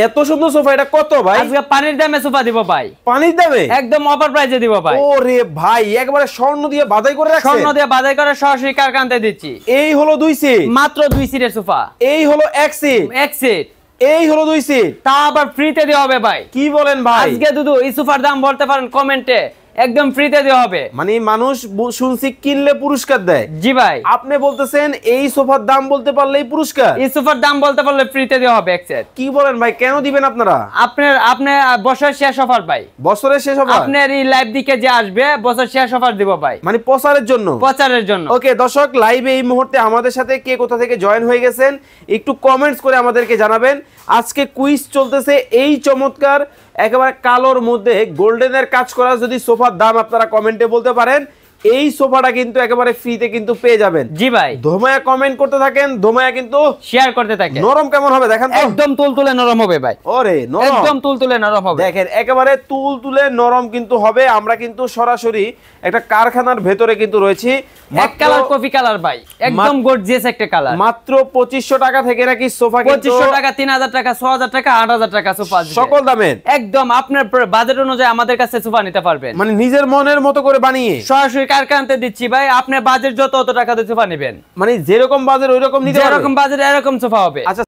এত সুন্দর সোফা, এটা কত ভাই? আজকে পানির দামে সোফা দিব ভাই। পানির দামে একদম অফার প্রাইসে দিব ভাই। ওরে ভাই, একবারে স্বর্ণ দিয়ে বাধাই করে রাখছেন। স্বর্ণ দিয়ে বাধাই করে সরাসরি কারখানাতে দিচ্ছি। এই হলো 2 সিট, মাত্র 2 সিটের সোফা। এই হলো 1 সিট, 1 সিট, এই হলো 2 সিট, তা আবার ফ্রিতে দেওয়া হবে ভাই। কি বলেন ভাই? আজকে দুদু এই সোফার দাম বলতে পারেন কমেন্টে, একদম ফ্রিতে দেওয়া হবে। মানে মানুষ শুনছি কিনলে পুরস্কার দেয়। জি ভাই, আপনি বলতেছেন এই সোফার দাম বলতে পারলেই পুরস্কার? এই সোফার দাম বলতে পারলে ফ্রিতে দেওয়া হবে এক সেট। কি বলেন ভাই, কেন দিবেন আপনারা? আপনার বছর শেষ অফার ভাই। বছরের শেষ অফার? আপনার এই লাইভ দিকে যে আসবে বছর শেষ অফার দিব ভাই, মানে প্রচারের জন্য? প্রচারের জন্য। ওকে দর্শক, লাইভে এই মুহূর্তে আমাদের সাথে কে কোথা থেকে জয়েন হয়ে গেছেন একটু কমেন্টস করে আমাদেরকে জানাবেন। আজকে কুইজ চলতেছে এই চমৎকার একেবারে কালোর মধ্যে গোল্ডেনের কাজ করা যদি সোফার দাম আপনারা কমেন্টে বলতে পারেন, এই সোফাটা কিন্তু একেবারে ফ্রিতে কিন্তু পেয়ে যাবেন। জি ভাই, ধোমায়া কমেন্ট করতে থাকেন, ধোমায়া কিন্তু শেয়ার করতে থাকেন। নরম কেমন হবে দেখেন তো? একদম তুলতুলে নরম হবে ভাই। ওরে নরম, একদম তুলতুলে নরম হবে। দেখেন একেবারে তুলতুলে নরম কিন্তু হবে। আমরা কিন্তু সরাসরি একটা কারখানার ভেতরে কিন্তু রয়েছি। এক কালার কফি কালার ভাই, একদম গর্জিয়াস একটা কালার। মাত্র 2500 টাকা থেকে নাকি সোফা কিন্তু 2500 টাকা, 3000 টাকা, 6000 টাকা, 8000 টাকা সোফা সকল দামের। একদম আপনার বাজেট অনুযায়ী আমাদের কাছে সোফা নিতে পারবেন। মানে নিজের মনের মতো করে বানিয়ে সরাসরি কারখানাতে দিচ্ছি ভাই। আপনার বাজেট যত অত টাকা দিয়ে সোফা নেবেন, মানে যেরকম বাজেট ওই রকম নিতে পারবেন। যেরকম বাজেট এরকম সোফা হবে। আচ্ছা